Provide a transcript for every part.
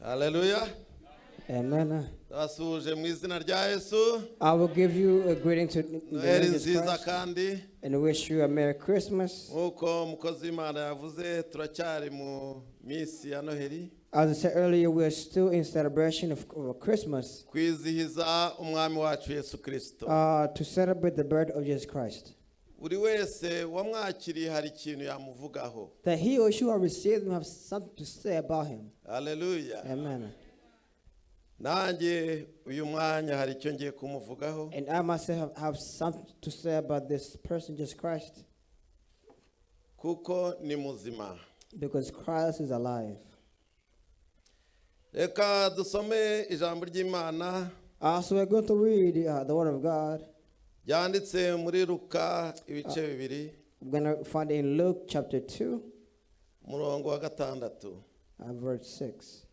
Hallelujah. Amen. Twasuje mu izina rya Yesu. I will give you a greeting to Noheli nziza kandi and wish you a Merry Christmas. Nkuko umukozi w'Imana yavuze turacyari mu minsi ya Noheli. As I said earlier, we are still in celebration of Christmas. Kwizihiza umwami wacu Yesu Kristo. To celebrate the birth of Jesus Christ. Buri wese wamwakiriye hari ikintu yamuvugaho. That he or she who received him have something to say about him. Hallelujah. Amen. Nanjye uyu mwanya hari icyo ngiye kumuvugaho. And I myself have something to say about this person, Jesus Christ. Kuko ni muzima. Because Christ is alive. Reka dusome ijambo ry'Imana. So we're going to read the Word of God. Yanditse muri LUKA ibice bibiri. We're going to find it in Luke chapter 2. Murongo wa 6. Verse 6.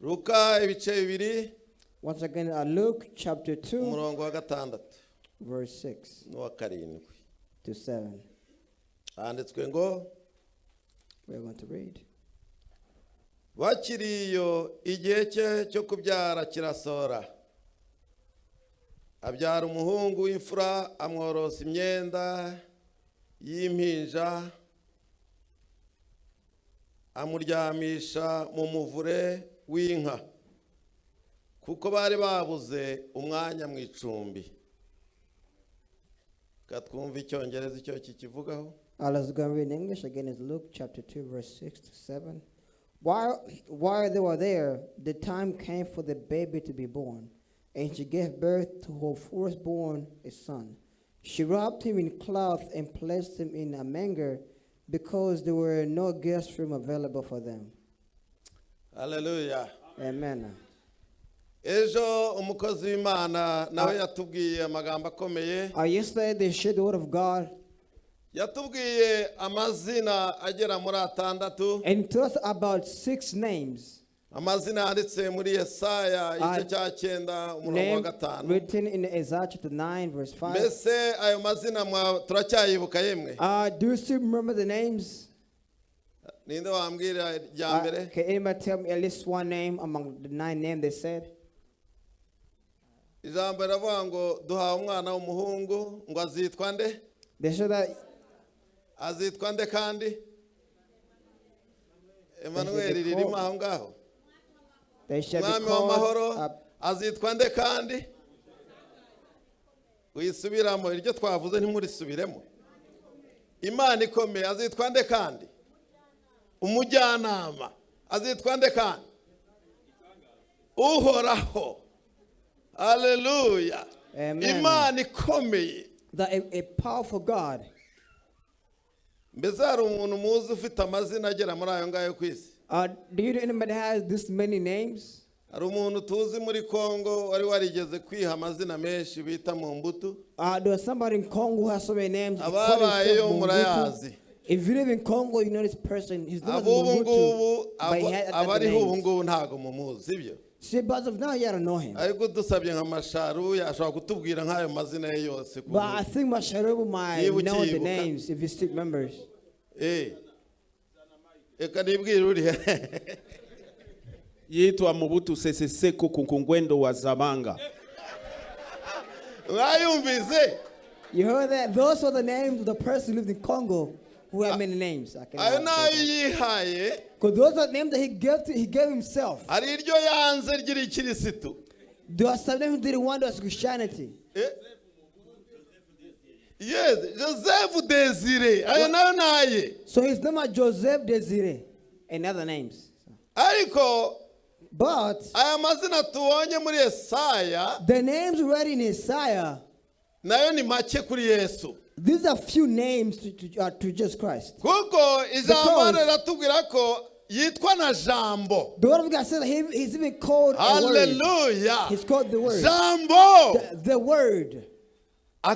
LUKA ibice bibiri. Once again, Luke chapter 2. Murongo wa 6. Verse 6 n'uwa 7. to 7. Handitswe ngo We're going to read. Bakiriyo igihe cye cyo kubyara kirasora. Abyara umuhungu w'imfura amworosa imyenda y'impinja amuryamisha mu muvure w'inka kuko bari babuze umwanya mu icumbi. Katwumva icyongereza icyo kikivugaho. Let's go and read in English again. It's Luke chapter 2 verse 6 to 7. While they were there, the time came for the baby to be born, and she gave birth to her firstborn, a son. She wrapped him in cloth and placed him in a manger because there were no guest room available for them. Hallelujah. Amen. Ejo umukozi w'Imana nawe yatubwiye amagambo akomeye. Yesterday they shared the Word of God. Yatubwiye amazina agera muri 6. And told us about 6 names. Amazina yanditse muri Yesaya igice cya 9 umurongo wa 5. Written in Isaiah chapter 9 verse 5. Mbese ayo mazina turacyayibuka yemwe? Do you still remember the names? Ninde wambwira irya mbere? Can anybody tell me at least one name among the 9 names they said? Ijambo riravuga ngo duhawe umwana w'umuhungu ngo azitwa nde? They said that azitwa nde kandi? Emmanuel ririmo aho ngaho. They shall be Mwami called w'amahoro azitwa nde kandi? Uyisubiramo iryo twavuze ntimurisubiremo. Imana ikomeye azitwa nde kandi? Umujyanama azitwa nde kandi? Uhoraho. Hallelujah. Amen. Imana ikomeye. A powerful God. Mbese hari umuntu muzi ufite amazina agera muri ayo ngayo ku isi? Do you know anybody has this many names? Hari umuntu tuzi muri Congo wari warigeze kwiha amazina menshi bita mu mbuto? There's somebody in Congo who has so many names. Ababayeyo murayazi. If you live in Congo, you know this person. His name is Mobutu. Abariho ubu Mobutu. ngubu ntago mumuzi sibyo? See, but as of now, you don't know him. Ariko dusabye nka Masharu yashobora kutubwira nk'ayo mazina ye yose. But I think Masharubu might know the names if he still remembers. Eka nibwira uri. Yitwa Mobutu Sese Seko Kunkungwendo wa Zabanga. Mwayumvise? You heard that? Those are the names of the person who lived in Congo who have many names. Ayo nayo yihaye. Because those are the names that he gave himself. Hari iryo yanze ry'ikirisitu. There are some names who didn't want us Christianity. Yes, Joseph Desire. Ayo nayo naye. So his name is Joseph Desire and other names. Ariko but aya mazina tubonye muri Yesaya, the names read in Isaiah, nayo ni make kuri Yesu. These are few names to Jesus Christ. Kuko ijambo riratubwira ko yitwa na jambo. The Word of God says he's even called Hallelujah. a word. He's called the Word. Jambo. The Word.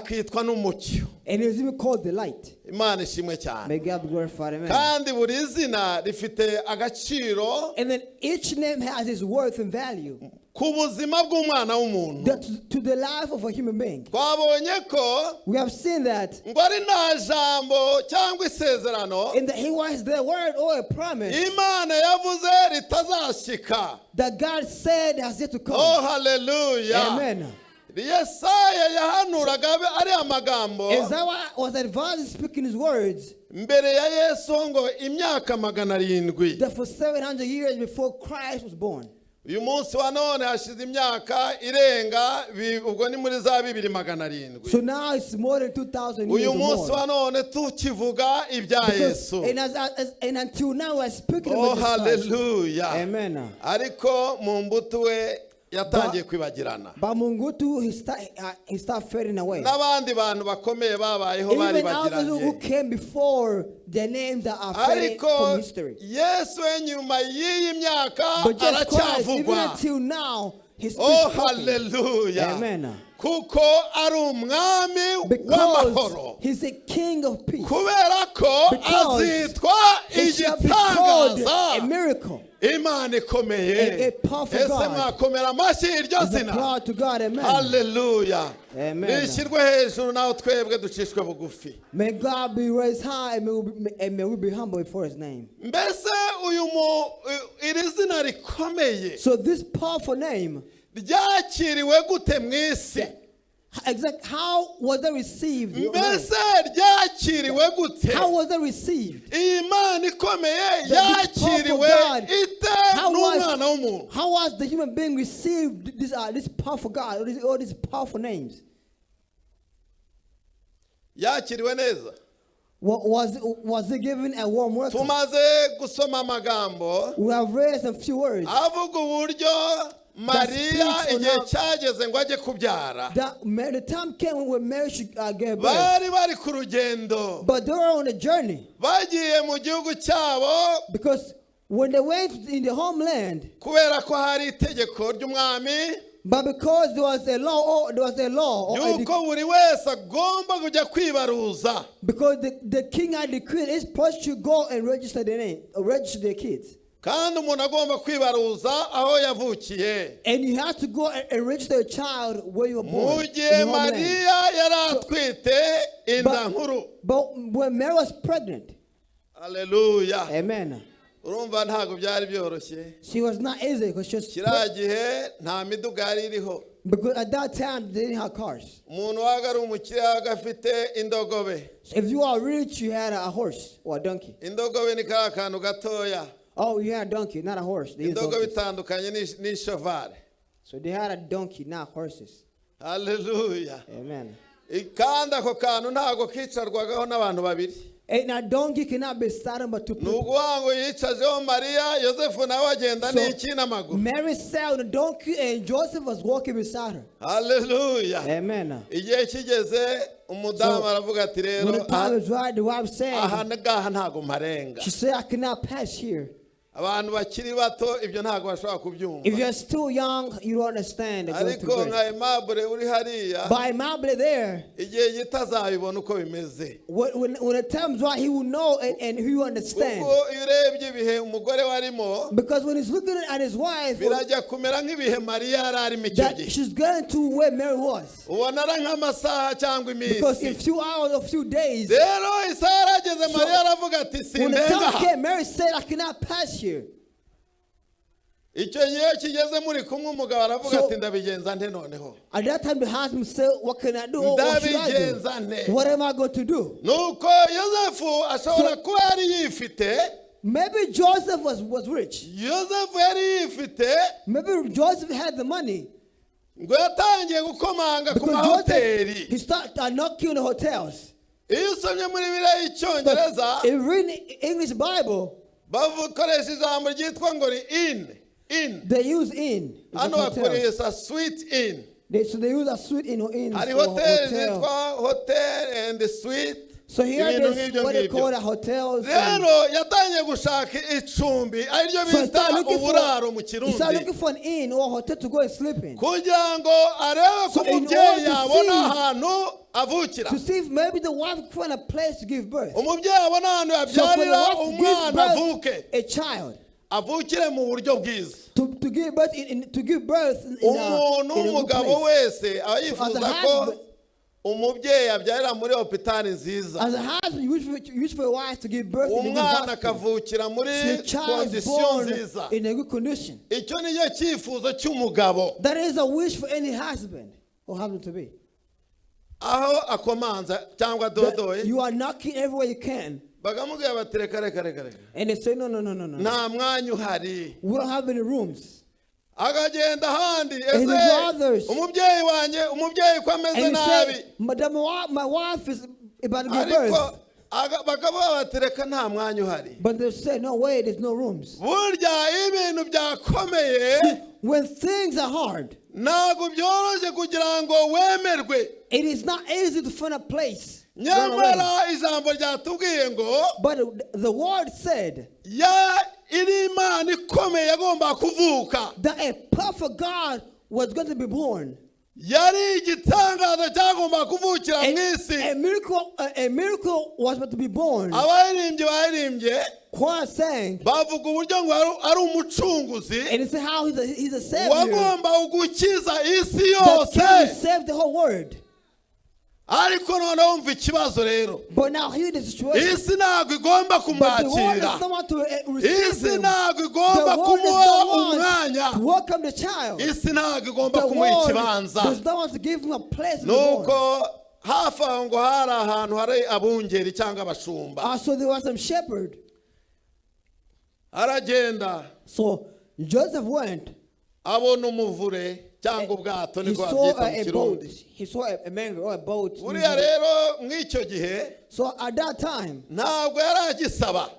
akitwa n'umucyo. And he was even called the light. Imana ishimwe cyane. May God be glorified. Amen. Kandi buri zina rifite agaciro And then each name has its worth and value ku buzima bw'umwana w'umuntu. to the life of a human being. Twabonye ko We have seen that ngo ari nta jambo cyangwa isezerano in the he was the word or a promise Imana yavuze ritazashika. that God said has yet to come. Oh, hallelujah. Amen. Yesaya yahanuraga ari amagambo Isaiah was advised speaking his words mbere ya Yesu ngo imyaka 700. that for 700 years before Christ was born. Uyu munsi wa none hashize imyaka irenga ubwo ni muri za 2700. So now it's more than 2,000 years Uyu or munsi more. wa none tukivuga ibya Yesu. And until now we're speaking Oh, about this Christ. hallelujah. Amen. Ariko mu mbuto we yatangiye kwibagirana. But Mungutu, he start fading away. N'abandi bantu bakomeye babayeho bari Even others who bagiranye. came before, their names that are fading Ariko from history. Yesu nyuma y'iyi myaka But just Christ, even aracyavugwa. until now, he's still Oh, spoken. hallelujah. Amen. Kuko ari umwami Because w'amahoro. he's a king of peace. Kubera ko Because azitwa He shall be called a igitangaza. miracle. Imana ikomeye. A powerful Ese God. mwakomera amashyi iryo Is zina. applied to God. Amen. Hallelujah. Amen. Nishyirwe hejuru naho twebwe ducishwe bugufi. May God be raised high and may we be humble before his name. Mbese iri zina rikomeye So this powerful name, ryakiriwe gute mu isi? exactly how was it received? Mbese ryakiriwe gute? How was it received? Iyi Mana ikomeye That this yakiriwe powerful God, ite how n'umwana w'umuntu? How was the human being received this powerful God, all these powerful names? Yakiriwe neza. Was it given a warm welcome? Tumaze gusoma amagambo We have read some few words avuga uburyo Mariya speaks on igihe how- cyageze ngo ajye kubyara. that the time came when Mary should give birth. Bari ku rugendo. But they were on a journey Bagiye mu gihugu cyabo because when they went in the homeland, kubera ko hari itegeko ry'umwami but because there was a law, or yuko buri wese agomba kujya kwibaruza. because the king had decreed each person should go and register their name, register their kids. Kandi umuntu agomba kwibaruza aho yavukiye. And you have to go and register a child where you were Mu born. in gihe your homeland. Mariya yari atwite inda nkuru. But when Mary was pregnant, Hallelujah. amen, Urumva ntabwo byari byoroshye. she was not easy because she was Kiriya gihe nta miduga yari iriho. because at that time they didn't have cars. Umuntu wabaga ari umukire yabaga afite indogobe. So if you are rich, you had a horse or a donkey. Indogobe ni kariya kantu gatoya. Oh, you had a donkey, not a horse. They used Indogobe donkeys. itandukanye n'ishovare. So they had a donkey, not horses. Hallelujah. Amen. Kandi ako kantu ntabwo kicarwagaho n'abantu babiri. And a donkey cannot be saddled but two Ni people. ukuvuga ngo yicajeho Mariya, Yosefu nawe agenda So, n'iki n'amaguru. Mary sat on the donkey and Joseph was walking beside her. Hallelujah. Amen. Igihe kigeze umudamu So, aravuga ati When rero the time is right, the wife said, aha ngaha ntabwo mparenga. she said, I cannot pass here. Abantu bakiri bato ibyo ntabwo bashobora kubyumva. If you're still young, you don't understand the going to Ariko grace. nka Aimable uri hariya By Mabel there, igihe gito azabibona uko bimeze. when the time is right, he will know and he will understand. Kuko iyo urebye ibihe umugore warimo Because when he's looking at his wife, birajya kumera nk'ibihe Mariya yari arimo icyo that gihe. she's going to where Mary was. Ubona ari nk'amasaha cyangwa Because in iminsi. few hours or few days, Rero isaha yarageze So, Mariya aravuga ati when the sindenga time aha. came, Mary said, I cannot pass here. Icyo gihe kigeze muri kumwe umugabo aravuga So, ati ndabigenza nte noneho. At that time, the husband said, what can I do? Or what should I Ndabigenza do? nte. What am I going to do? Nuko Yosefu ashobora kuba yari yifite. Maybe Joseph was rich. Yosefu yari yifite Maybe Joseph had the money. ngo yatangiye gukomanga ku Because Joseph, mahoteli. he started knocking on the hotels. Iyo usomye muri Bibiliya y'Icyongereza If you read the English Bible, bakoresha ijambo ryitwa ngo ni in. they use inn. Hano bakoresha sweet in. So they use a suite in Hari for hoteli hotel. zitwa hotel and suite. So here Ibintu there's nk'ibyo what they ngibyo. call the hotels. and- Rero yatangiye gushaka icumbi ariryo So he bita started looking uburaro mu he started looking Kirundi for an inn or a hotel to go and sleep in. kugira ngo arebe ko So in umubyeyi order to yabona see- ahantu avukira. To see if maybe the wife could find a place to give birth. Umubyeyi abona ahantu So for the yabyarira wife to umwana give avuke. birth a child. Avukire mu buryo bwiza. To give birth in umuntu a good umugabo place. wese aba So as a yifuza ko husband, umubyeyi abyarira muri hopitali nziza. as a husband, you wish for a wife to give birth in a good Umwana hospital. akavukira muri The child is kondisiyo born nziza. in a good condition. Icyo nicyo cyifuzo cy'umugabo. That is a wish for any husband or husband to be. Aho akomanza cyangwa dodoye You are knocking everywhere you can. bakamubwira bati reka reka reka reka And they say, no. nta mwanya uhari. We don't have any rooms. Akagenda ahandi And the brothers. umubyeyi wanjye umubyeyi ko ameze And he nabi. said, Madam, my wife is about to give birth. ariko bakavuga bati reka nta mwanya uhari. But they say, no way, there's no rooms. Burya ibintu byakomeye When things are hard, ntabwo byoroshye kugira ngo wemerwe. it is not easy to find a place. Nyamara ijambo ryatubwiye ngo But the word said iri Imana ikomeye yagomba kuvuka. that a perfect God was going to be born. Yari igitangaza cyagomba kuvukira mu isi. A miracle was about to be born. Abaririmbyi baririmbye Choir sang, bavuga uburyo ngo ari umucunguzi and it's how he's a savior wagomba gukiza isi that can yose. save the whole world. Ariko noneho umva ikibazo rero. But now hear the situation. Isi ntabwo igomba But the world kumwakira. does not want to receive Isi him. ntabwo igomba The world does kumuha not want umwanya. to welcome the child. Isi ntabwo igomba The kumuha world ikibanza. does not want to give him a place to be born. Nuko hafi aho ngo hari ahantu hari abungeri cyangwa abashumba. So there was some shepherd. Aragenda So Joseph went. abona umuvure cyangwa ubwato He niko saw babyita mu a boat. Kirundi. He saw a mango or a boat. Buriya rero mw'icyo gihe So at that time, ntabwo yari agisaba.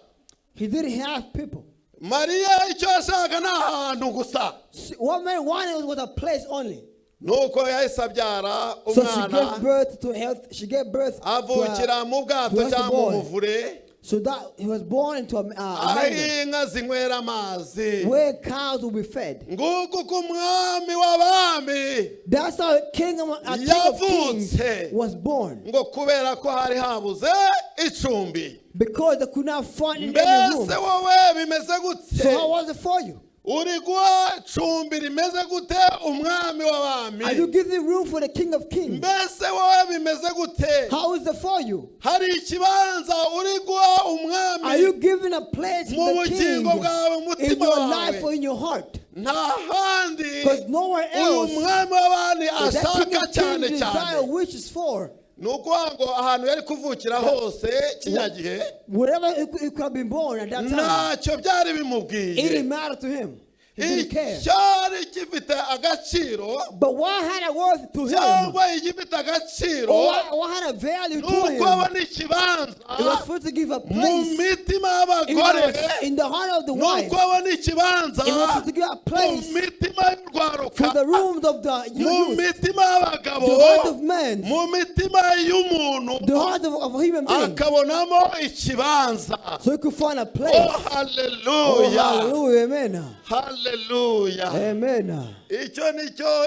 he didn't have people. Mariya icyo yashaka ni ahantu gusa. What man wanted was a place only. Nuko yahise abyara So she gave umwana birth to health. She gave birth to avukira mu bwato to a cyangwa boy. umuvure. So that he was born into a aho mango inka zinywera amazi. where cows will be fed. Nguko ko umwami w'abami That's how a king of kings yavutse. was born. Ngo kubera ko hari habuze icumbi. Because they could not find in any room. Mbese wowe bimeze So gute? how was it for you? Uri guha icumbi rimeze gute umwami w'abami? Are you giving room for the King of Kings? Mbese wowe bimeze gute? How is it for you? Hari ikibanza uri guha Are umwami you giving a place mu for the King bugingo bwawe in umutima your life or wawe? in your heart? Nta handi Because nowhere uyu else mwami w'abami is that King ashaka of cyane Kings desire cyane. wishes for. Ni ukuvuga ngo ahantu yari kuvukira hose kinyagihe Wherever it could have been born at that time, ntacyo byari it bimubwiye. didn't matter to him. He didn't care. Icyari gifite agaciro But what had a worth to him? cyangwa igifite agaciro Or what had a value to nuko him? abona ikibanza It was for to give a mu place mitima y'abagore. in the heart of the wife. Nuko abona ikibanza It was to give a mu place mitima y'urwaruka, for the rooms of the mu youth, mitima y'abagabo, the heart of men, mu mitima y'umuntu, the heart of a human being. akabonamo ikibanza. So you could find a place. Oh, Oh, hallelujah, hallelujah, amen. hallelujah. Amen.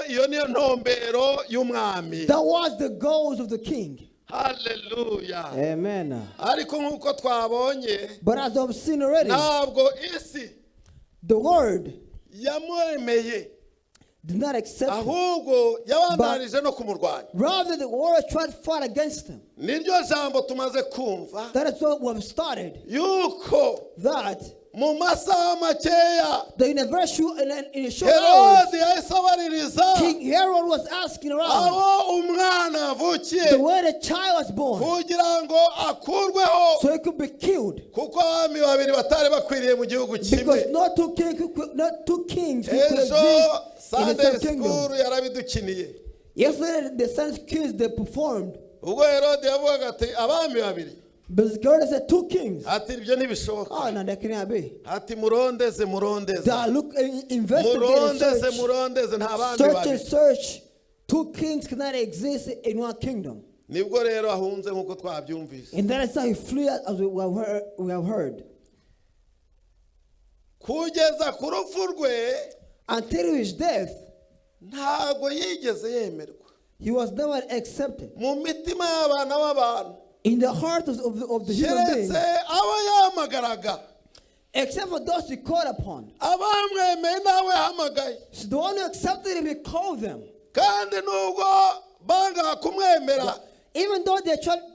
Iyo niyo ntumbero y'umwami. That was the goals of the king. Hallelujah. Amen. Ariko nk'uko twabonye But as I've seen already, ntabwo isi the word yamwemeye, did not accept him. ahubwo yabandanije no kumurwanya. Rather, the world tried to fight against him. Niryo jambo tumaze kumva That is what we have started. yuko That mu masaha makeya the universal in a short hours, Herode yahise abaririza King Herod was asking around aho umwana avukiye the way the child was born, kugira ngo akurweho, so he could be killed. kuko abami babiri batari bakwiriye mu gihugu kimwe. Because not two kings who could Ejo exist in the Sunday same school kingdom. yarabidukiniye. Yesterday, the Sunday kids they performed, Ubwo Herode yavugaga ati abami babiri, but God said two kings. ati ibyo ntibishoboka, Oh, no, that cannot be. ati murondeze murondeze That look, investigate, and murondeze search, murondeze nta bami search and babiri. search. Two kings cannot exist in one kingdom. Nibwo rero ahunze nk'uko twabyumvise. And that is how he flew as we have heard. Kugeza ku rupfu rwe Until his death, ntago yigeze yemerwa. He was never accepted mu mitima y'abana b'abantu in the heart of the human beings, keretse abo yahamagaraga, except for those he called upon. abamwemeye nawe yahamagaye, So the one who accepted him, he called them. kandi nubwo banga kumwemera Even though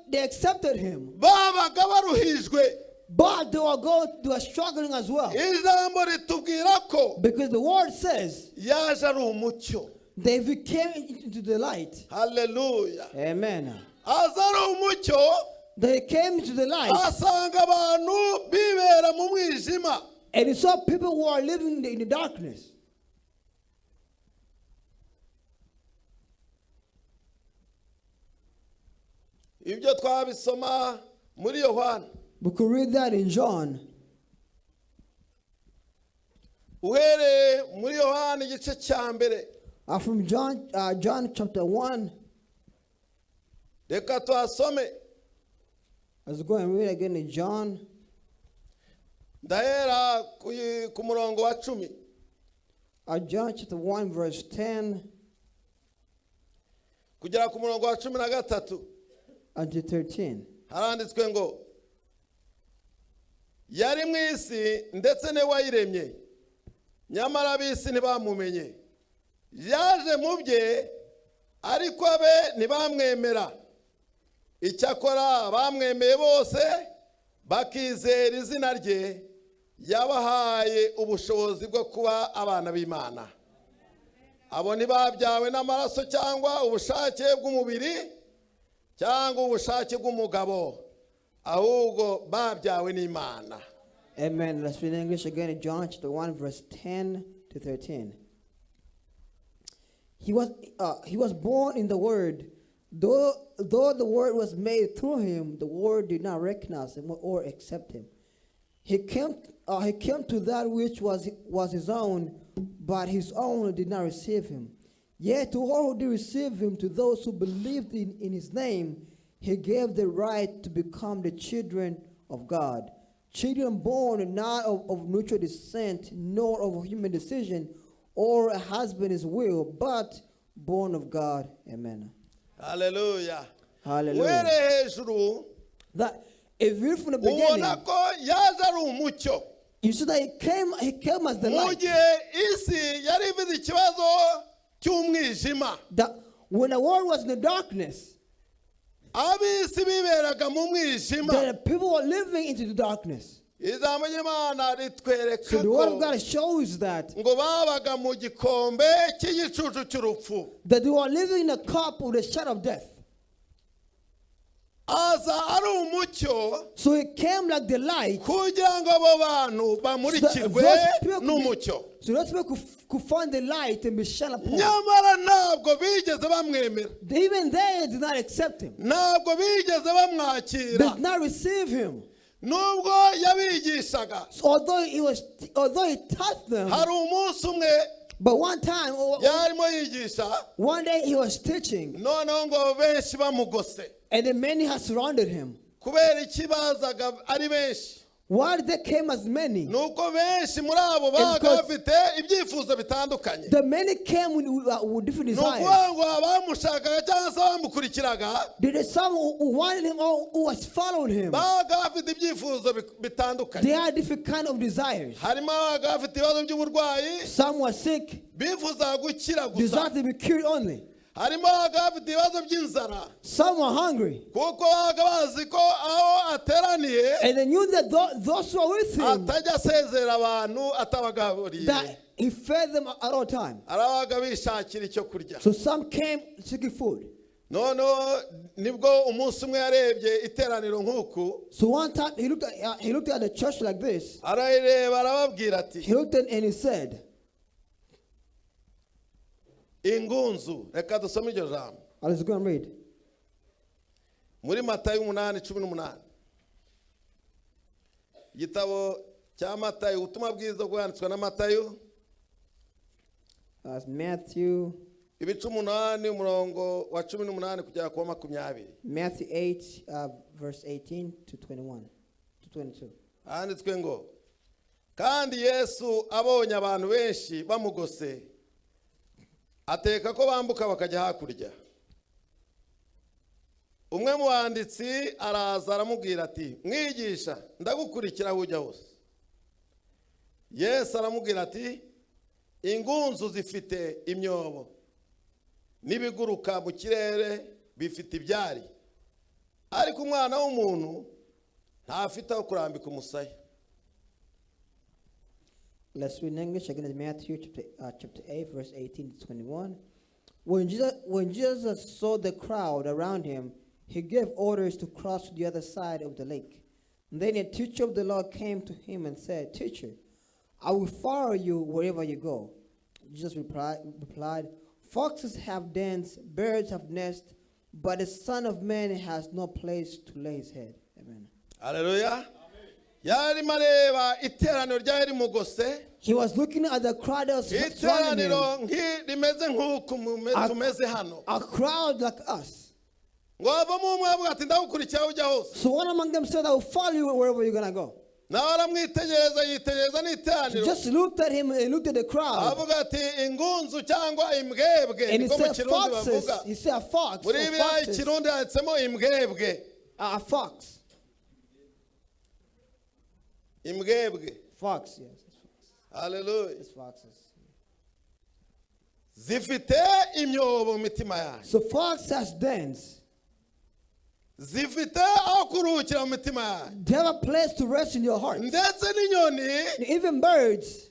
they accepted him, babaga baruhijwe. but they were struggling as well. Ijambo ritubwira ko Because the word says yaje ari umucyo. they came into the light. Hallelujah. Amen. Aza ari umucyo, They came into the light, asanga abantu bibera mu mwijima. and he saw people who are living in the darkness. Ibyo twabisoma muri Yohana. We could read that in John. Uhereye muri Yohana igice cya mbere. From John chapter 1. Reka tuhasome. Let's go and read again in John. Ndahera ku murongo wa 10. John chapter 1 verse 10 kugera ku murongo wa 13. unto 13. Haranditswe ngo yari mu isi ndetse ne wayiremye, nyamara ab'isi ntibamumenye. Yaje mu bye ariko abe ntibamwemera. Icyakora bamwemeye bose bakizera izina rye, yabahaye ubushobozi bwo kuba abana b'Imana. Abo ntibabyawe n'amaraso cyangwa ubushake bw'umubiri cyangwa ubushake bw'umugabo, ahubwo babyawe n'Imana. Amen. Let's read in English again in John chapter 1 verse 10 to 13. He was born in the Word. Though the Word was made through him, the Word did not recognize him or accept him. He came to that which was his own, but his own did not receive him. Yet to all who did receive him, to those who believed in his name, he gave the right to become the children of God. Children born not of natural descent, nor of human decision, or a husband's will, but born of God. Amen. Hallelujah. Hallelujah. Where hejuru That if you read from the beginning, ubona ko yaje ari umucyo. you see that he came as the Mu light. gihe isi yari ifite ikibazo cy'umwijima, That when the world was in the darkness, ab'isi biberaga mu mwijima. the people were living into the darkness. Ijambo ry'Imana ritwereka So the word of ko God shows that ngo babaga mu gikombe cy'igicucu cy'urupfu. they were living in a cup with a shadow of death. Aza ari umucyo So it came like the light. kugira ngo abo bantu bamurikirwe n'umucyo. So those people could find the light and be shone upon. Nyamara ntabwo bigeze bamwemera, Even they did not accept him. ntabwo bigeze They bamwakira, did not receive him. nubwo yabigishaga. So although he taught them, Hari umunsi umwe but one time, yarimo yigisha, one day he was teaching, noneho ngo benshi bamugose. and the many had surrounded him. Kubera iki bazaga ari benshi? Why they came as many? Nuko benshi muri abo babaga bafite ibyifuzo bitandukanye. The many came with different desires. Nuko ngo abamushakaga cyangwa se abamukurikiraga There is some who wanted him or who was following him. babaga bafite ibyifuzo bitandukanye. They had different kind of desires. Harimo ababaga bafite ibibazo by'uburwayi, Some were sick, bifuza gukira gusa. desired to be cured only. Harimo ababaga bafite ibibazo by'inzara, Some were hungry, kuko babaga bazi ko aho ateraniye and they knew that those who were with him, atajya asezera abantu atabagaburiye. that he fed them at all times. Arabaga bishakira icyo kurya. So some came seeking food. Noneho nibwo umunsi umwe yarebye iteraniro nk'uku, So one time he looked at the church like this. arayireba arababwira ati, He looked at and he said, ingunzu. Reka dusome iryo jambo let's go and read. muri Matayo 8:18. Igitabo cya Matayo, ubutumwa bwiza bwanditswe na Matayo, Matthew 8 umurongo wa 18 kugera ku 20. Matthew 8, verse 18 to 21 to 22. Handitswe ngo, kandi Yesu abonye abantu benshi bamugose, ateka ko bambuka bakajya hakurya. umwe mu banditsi araza aramubwira ati mwigisha ndagukurikira aho ujya hose. Yesu aramubwira ati ingunzu zifite imyobo n'ibiguruka mu kirere bifite ibyari, ariko umwana w'umuntu ntafite aho kurambika umusaya. Let's read in English again in Matthew chapter 8, verse 18 to 21. When Jesus saw the crowd around him, he gave orders to cross to the other side of the lake. And then a teacher of the law came to him and said, Teacher, I will follow you wherever you go. Jesus replied, Foxes have dens, birds have nests, but the Son of Man has no place to lay his head. Amen. Hallelujah. Yari mareba iteraniro ryari mugose. He was looking at the crowd that was surrounding him. Rimeze nk'uko tumeze hano. A crowd like us. Ngo avamo umwe avuga ati ndagukurikira ujya hose. So one among them said, I will follow you wherever you're going to go. Nawe aramwitegereza yitegereza n'iteraniro. He just looked at him and looked at the crowd. Avuga ati ingunzu cyangwa imbwebwe. And he said foxes. He said a fox. Muri bya Kirundi handitsemo imbwebwe. A fox. Imbwebwe. Fox, yes. Hallelujah. It's foxes. Zifite imyobo mu mitima yayo. So fox has dens. Zifite aho kuruhukira mu mitima yayo. They have a place to rest in your heart. Ndetse n'inyoni. Even birds.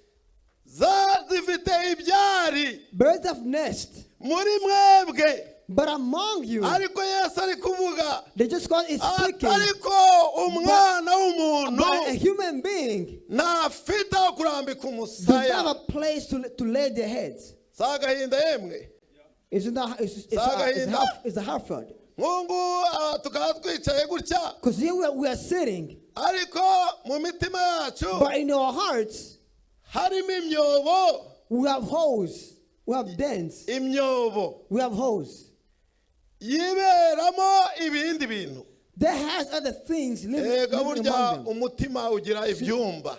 Zifite ibyari. Birds have nest. Muri mwebwe. But among you, ariko Yesu ari kuvuga. They just got it speaking. Ariko umwana w'umuntu. But a human being. Ntafite aho kurambika umusaya. Does not have a place to lay their heads. Sagahinda yemwe. It's a Hartford. Mungu tukaba twicaye gutya. Because here we are sitting. Ariko mu mitima yacu. But in our hearts, harimo imyobo. We have holes. We have dens. Imyobo. We have holes. Yiberamo ibindi bintu. There has other things living among them. Umutima ugira ibyumba.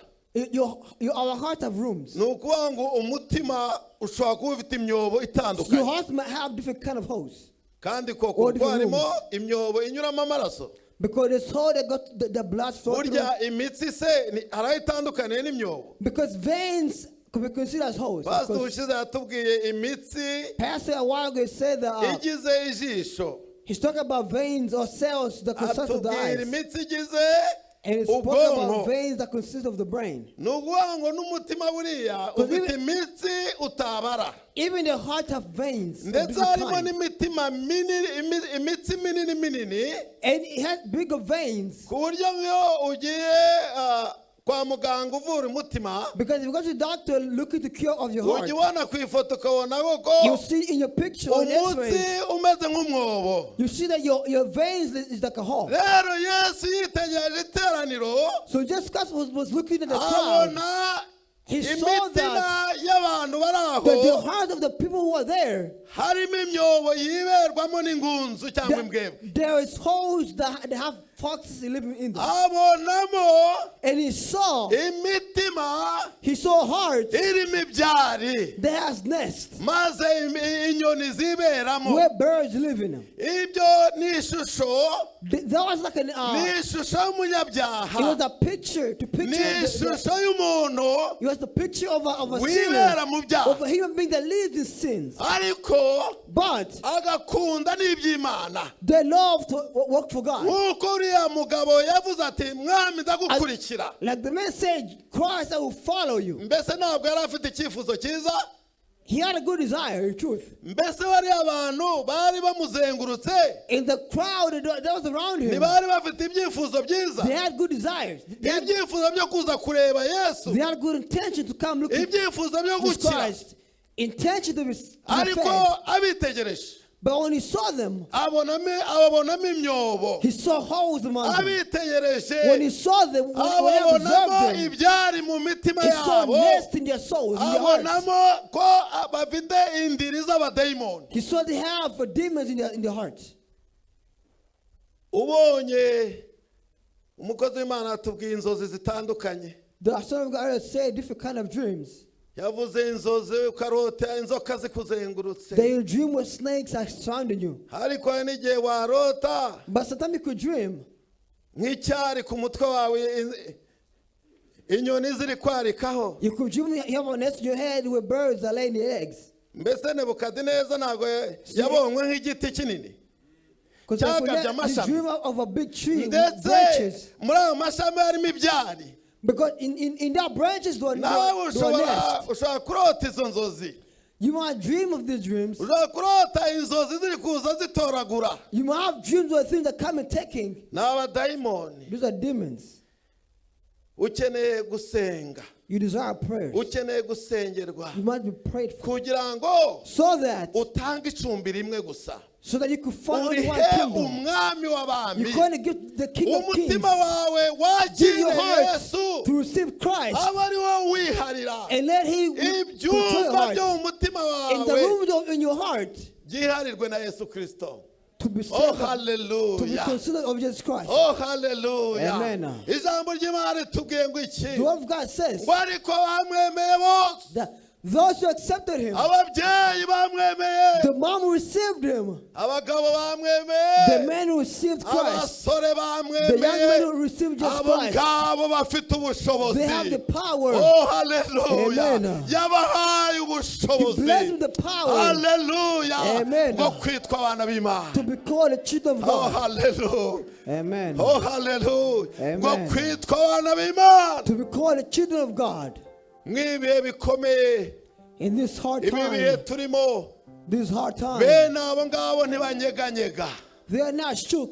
Our heart have rooms. Nukuvuga ngo umutima ushobora kuba ufite imyobo itandukanye. Your heart might have different kind of holes. Kandi koko harimo imyobo inyuramo amaraso. Because this hole that got the blood flow through. Burya imitsi se harayitandukanye n'imyobo. Because veins could be considered as holes. Pastor ushize yatubwiye imitsi. Pastor a while ago said that igize ijisho. He's talking about veins or cells that consist of the eyes. Imitsi igize and he spoke about veins that consist of the brain. Nukuvuga ngo n'umutima buriya ufite imitsi utabara. Even the heart have veins. Ndetse harimo n'imitima imitsi minini. And it has bigger veins. Ku buryo nk'iyo ugiye kwa muganga uvura umutima. Because if you go to the doctor looking to cure of your heart. Ujibona ku ifoto ukabona koko. You see in your picture on X-ray. Umutsi umeze nk'umwobo. You see that your veins is like a hole. Rero Yesu yitegereje iteraniro. So just God was looking at the crowd. He saw that the heart of the people who were there, there is holes that have foxes living in them. And he saw hearts that has nests where birds live in them. That was like it was a picture to picture it was the picture of a sinner, of a human being that lived in sins. But they love to work for God. Like the man said, Christ, I will follow you. He had a good desire, in truth. In the crowd that was around him, they had good desires. They had good intention to come look at Jesus Christ. Intention to be fed. But when he saw them, he saw holes among them. When he saw them, when he observed them, he saw nests in their souls, in their hearts. He saw they have demons in their hearts. The Son of God said different kind of dreams. yavuze inzozi ukarota inzoka zikuzengurutse. Then you dream with snakes are surrounding you. Ariko hari n'igihe warota But sometimes you could dream nk'icyari ku mutwe wawe inyoni ziri kwarikaho. you could dream you have a nest in your head where birds are laying their eggs. Mbese Nebukadineza ntabwo yabonywe nk'igiti kinini cyagabye You amashami, dream of a big tree with ndetse branches. muri ayo mashami harimo ibyari. Because in that branches there nawe were nests. ushobora kurota izo nzozi. You might dream of these dreams. ushobora kurota inzozi ziri kuza zitoragura. You might have dreams where things are coming taking. ni abadayimoni. These are demons. ukeneye gusenga, You desire prayers. ukeneye gusengerwa You must be prayed for. kugira ngo So that utange icumbi rimwe gusa. you could find only one urihe kingdom. umwami w'abami. You're going to give the King of Kings. umutima wawe Give your wakire heart Yesu, to receive Christ. aba ari wowe wiharira. And let Him control your ibyumba heart. byo mu mutima In the wawe room in your heart byiharirwe na Yesu Kristo. to be Oh served, to be hallelujah. considered of Jesus Christ. Oh hallelujah. Amen. ijambo ry'Imana ritubwiye ngo iki? The word of God says ngo ariko bamwemeye bose, that those who accepted Him, ababyeyi bamwemeye, the mom who received Him, abagabo the bamwemeye, men who received Christ, abasore the young men bamwemeye, who received Jesus abo Christ, ngabo bafite they have the ubushobozi. power. Oh hallelujah. Amen. yabahaye He blessed with ubushobozi. the power Hallelujah. Amen. bwo kwitwa abana b'Imana. to be called the children of Oh God. hallelujah. Amen. Oh hallelujah. Amen. bwo kwitwa abana b'Imana. To be called the children of God. Mw'ibihe bikomeye, In this hard ibi bihe time, turimo, this hard time, bene abo ngabo ntibanyeganyega. they are not shook.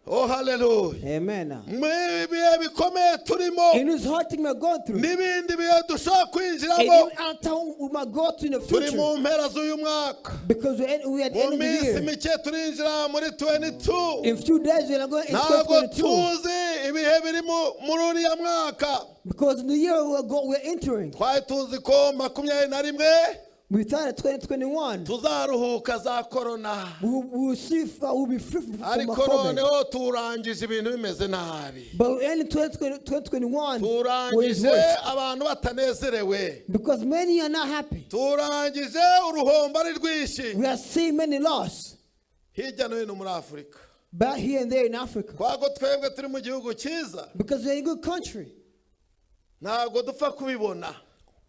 Oh hallelujah. Amen. Mw'ibi bihe bikomeye turimo, In this hard thing we are going through, n'ibindi bihe dushobora and kwinjiramo, even our time we might go to in the turi future, mu mpera z'uyu mwaka. because we are at the mu end of the minsi year. mike turinjira muri 22. In a few days we are going into ntabwo 2022, tuzi ibihe biri muri uriya mwaka. because in the year we are entering, twari tuzi ko 21 we started 2021. tuzaruhuka za korona, We'll be free from ariko COVID. noneho turangije ibintu bimeze nabi. But in 2021, where it's turangije worse, abantu batanezerewe. because many are not happy. turangije uruhombo ari rwinshi We are seeing many loss hirya no hino muri Afurika. back here and there in Africa, kwago twebwe turi mu gihugu cyiza, because we're in a good country. ntabwo dupfa kubibona,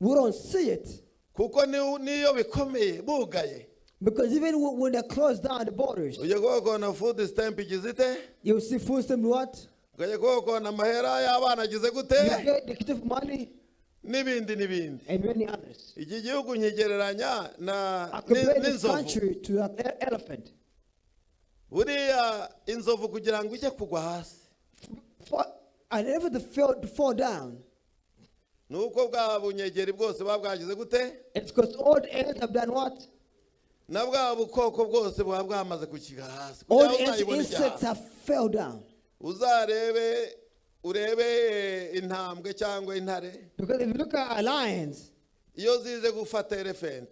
We don't see it, kuko niyo bikomeye bugaye. because even when they close down the borders, ujye kubona food stamp igize ite, you see food stamp what? ujye kubona amahera y'abana agize You gute, get the gift of money n'ibindi. and many others. iki gihugu nkigereranya I compare this n'inzovu. country to an elephant. buriya inzovu kugira ngo ijye kugwa hasi, An elephant to fall down, nuko bwa bunyegeri bwose babwagize gute, it's because all the ants have done what? na bwa bukoko bwose buba bwamaze kukiga hasi. All kugira ngo the uzayibone insects ijya have fell down. urebe intambwe cyangwa intare, Because if you look at lions, iyo zize gufata elephant,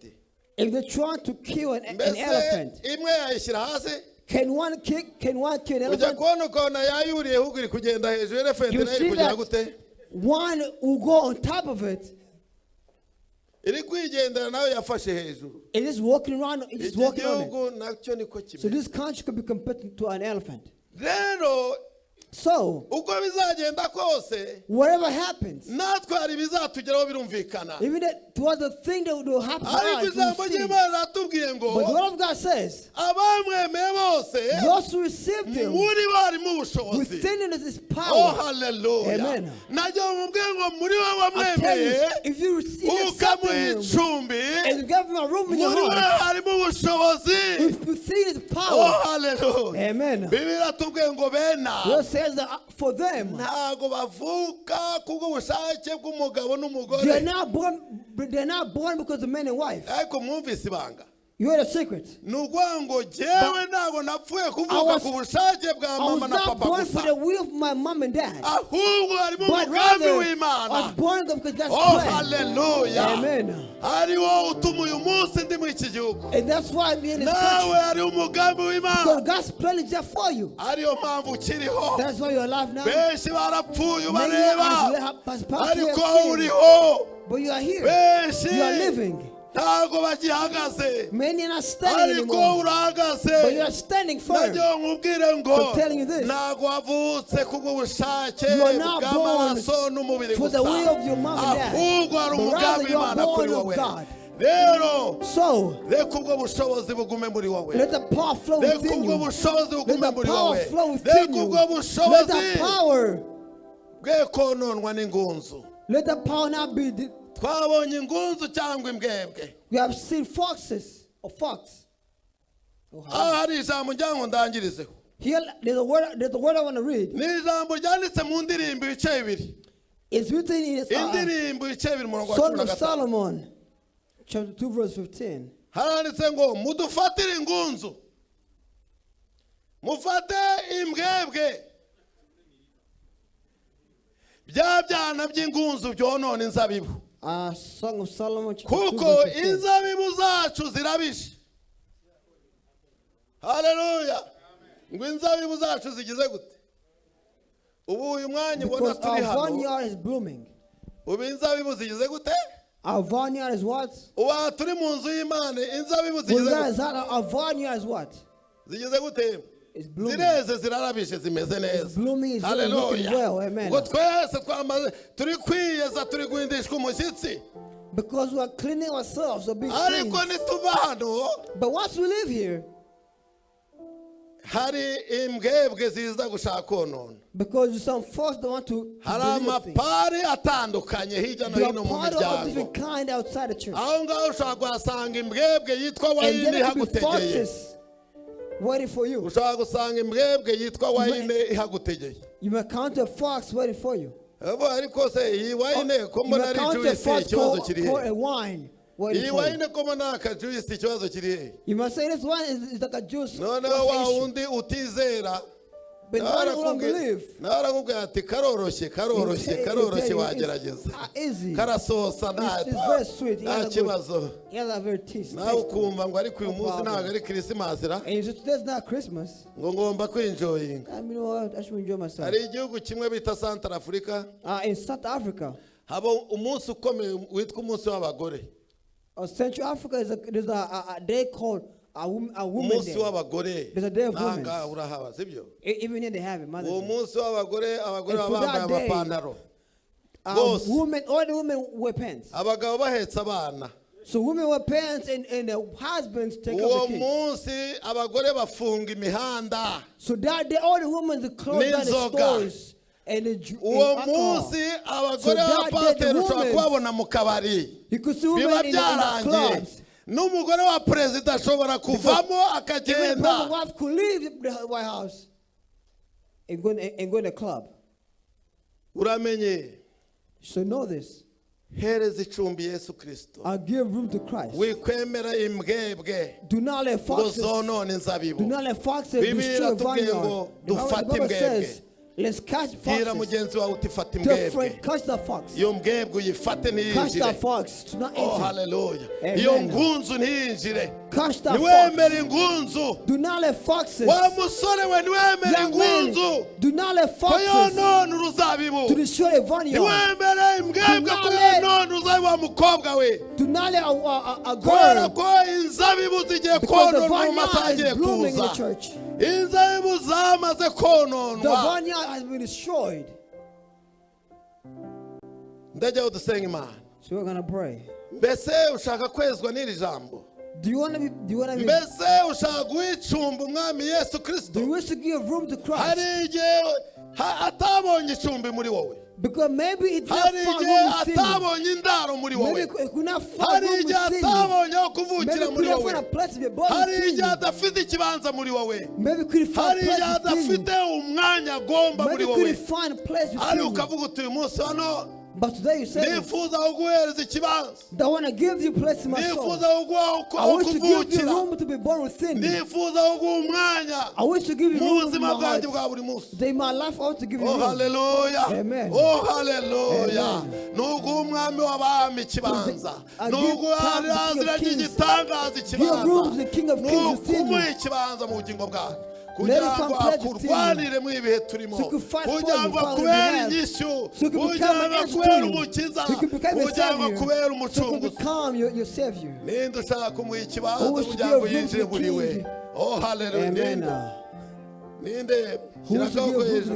if they try to kill an mbese elephant, imwe yayishyira hasi, can one kill an ujya elephant? kubona ukabona yayuriye ahubwo iri kugenda hejuru, elephant You nayo iri see kugera that gute, one will go on top of it iri kwigendera nayo yafashe hejuru. and just walking around, just iki walking on it. gihugu nacyo niko So kimeze. this country could be compared to an elephant. rero So uko bizagenda kose, whatever happens, natwe hari ibizatugeraho birumvikana, even that towards the thing that will happen to ariko us, ijambo we'll see. ry'Imana riratubwiye ngo But the word of God says, abamwemeye bose those who received him, muri bo harimo ubushobozi. within him is his Oh power. hallelujah. Amen. najya mubwiye ngo muri bo I tell you, wamwemeye if you accept ukamuha him icumbi, and you give him a room in your muri we heart, harimo ubushobozi. within his Oh power. hallelujah. Amen. Bibiliya iratubwiye ngo bena God says that for them, ntago bavuka kubw'ubushake bw'umugabo n'umugore, they're not born because of man and wife. ariko mwumvise ibanga. You heard a secret. ni ukuvuga ngo jyewe ntabwo napfuye I kuvuka was- ku bushake bwa I was mama na not papa born for gusa, the will of my mom and dad, ahubwo harimo but umugambi rather I was w'Imana born in go because that's Oh, plan. hallelujah. Amen. Ari wo utuma uyu munsi ndi muri iki gihugu. And that's why I'm in this Nawe country. ari umugambi w'Imana. Because God's plan is there for you. Ariyo mpamvu ukiriho. That's why you're alive now. Benshi barapfuye Many ubareba. has passed away, Ariko uriho. but you are here. Benshi You are living. ntabwo bagihagaze. Many are not standing Ariko anymore. urahagaze. But you are standing firm. Najya nkubwire ngo I'm telling you this. ntabwo wavutse kubw'ubushake You are not bw'amaraso n'umubiri for gusa. the will of your mom and dad. Ahubwo hari But rather umugambi you are w'Imana born kuri of wowe. God. Rero So, reka ubwo bushobozi bugume muri wowe. let the power flow Reka within ubwo you. bushobozi Let bugume the muri power wowe. flow Reka within you. ubwo Let bushobozi the power, bwe kononwa n'ingunzu. let the power not be. Twabonye ingunzu cyangwa imbwebwe. We have seen foxes or fox. Aha hari ijambo ngira ngo ndangirizeho. Here, there's a word I want to read. Ni ijambo ryanditse mu ndirimbo ibice bibiri. It's written in Indirimbo ibice bibiri umurongo wa Song cumi na of gatanu. Solomon, chapter 2, verse 15. Handitse ngo mudufatire ingunzu. Mufate imbwebwe. Bya byana by'ingunzu byonona inzabibu. Song of Solomon, chapter 2, Kuko verse 15. inzabibu zacu zirabishe. Haleluya. Ngo inzabibu zacu zigize gute? Ubu uyu mwanya ubona Because turi our hano. vineyard is blooming. Ubu inzabibu zigize gute? Our vineyard is what? Ubu turi mu nzu y'Imana inzabibu When zigize God is gute? out, our vineyard is what? Zigize gute? It's blooming. Zireze zirarabishe zimeze neza. It's blooming, it's really looking well. Amen. Ngo twese twamaze turi kwiyeza turi guhindishwa umushyitsi. Because we are cleaning ourselves or being Ariko cleansed. nituva hano But once we live here, hari imbwebwe ziza gushaka konona. because some folks don't want to Hari do these things. amapari atandukanye hirya no They are hino mu part of miryango. different kind outside the church. Aho ngaho ushobora kuhasanga imbwebwe yitwa And wayine then there could be ihagutegeye. foxes waiting for you. Ushobora gusanga imbwebwe yitwa wayine ihagutegeye. You may count a fox waiting for you. Ariko se iyi wayine ko You mbona may ari count a juice fox ikibazo kiri called he? a wine waiting Iyi for you. wayine ko mbona aka juice ikibazo kiri he? You must say this wine is like a juice. Noneho What's wa the issue? wundi utizera But one who don't believe. nawe arakubwira ati karoroshye wagerageza Easy. karasosa It's very sweet. It nta has a good- kibazo it has a very taste. nawe ukumva ngo ariko uyu munsi ntabwo ari kirisimasi ra And you say, today's not Christmas. ngo ngomba kwinjoyinga. I mean, you know what? I should enjoy myself. Hari igihugu kimwe bita Central Africa In South Africa, haba umunsi ukomeye witwa umunsi w'abagore. Central Africa there's a day called a woman Umunsi day. w'abagore There's a day of women. nanga urahaba sibyo? Even here they have it. Mother's Uwo Day. munsi w'abagore abagore And for baba bambaye that day, amapantaro bose. All the women wear pants. abagabo bahetse abana. So women wear pants and the husbands take Uwo up the kids. munsi abagore bafunga imihanda. So that day, all the women close down the N'inzoga. stores and the Uwo alcohol. munsi abagore So that day, b'abapasiteri the ushobora women- kubabona mu kabari. You could see Biba women in the byarangiye. clubs. N'umugore wa perezida ashobora kuvamo Even the akagenda. wife could leave the White House and go in the club. Uramenye So know this. hereza icumbi Yesu Kristo. I'll give room to Christ. Wikwemera imbwebwe Do not let ngo foxes. zonone Do inzabibu. not let foxes Bibiliya destroy iratubwiye vineyard. ngo The Bible dufate imbwebwe. says, let's catch Bwira foxes. mugenzi wawe uti fata Tell imbwebwe. friend, catch that fox. Iyo mbwebwe uyifate Catch ntiyinjire. that fox. Do not Oh enter. haleluya. Amen. Iyo ngunzu ntiyinjire. Catch that Niwemere fox. ingunzu. Do not let foxes. Wa musore we niwemere Young men, ingunzu. do not let Ko foxes yonona uruzabibu. to destroy a vineyard. Niwemere imbwebwe ko yonona uruzabibu wa mukobwa we. Do not let a Kubera girl, ko inzabibu zigiye because the kononwa mu masaha vineyard agiye is blooming in the kuza. church. Inzabibu zamaze The kononwa. vineyard has been destroyed. Ndajya dusenga Imana. So we're gonna pray. Mbese ushaka kwezwa n'iri jambo? Do you want to be? Mbese ushaka guhicumba umwami Yesu Kristo? Do you wish to give room to Christ? Hari igihe atabonye icumbi muri wowe. Because maybe it's not Hari found igihe room within you. atabonye indaro muri Maybe wowe. it could not Hari find room igihe within you. atabonye aho Maybe kuvukira it muri could not find a wowe. place to be born Hari within igihe you. adafite ikibanza muri wowe. Maybe it could Hari find a igihe place within you. adafite umwanya agomba Maybe muri it wowe. could find a place Hari within you. ukavuga uti uyu munsi hano But today you say, nifuza kuguhereza ikibanza, I want to give you place in my soul. nifuza kuguha I wish to give you kuvukira, room to be born within me. nifuza kuguha umwanya I wish to give you mu room in buzima my heart. bwanjye bwa buri munsi. That in my life I want to give you Oh room. hallelujah. Amen. Oh hallelujah. Amen. Nuguha umwami w'abami ikibanza, I give nuguha time to the azira King of Kings. ry'igitangaza Give room to the King of Kings within you. nukumuha ikibanza mu bugingo bwawe, Let kugira us ngo pledge it to you. akurwanire mu ibihe turimo, So you can fight for kugira you, ngo Father, akubere in the inyishyu, So you can kugira become an ngo answer akubere to you. umukiza, So you can become a kugira ngo savior. akubere So you can umucunguzi. become your savior. Ninde ushaka kumuha ikibanza Who is to kugira give ngo room to yinjire the muri we? King? Oh hallelujah. Amen. Ninde Who is to shirakaho give room to hejuru.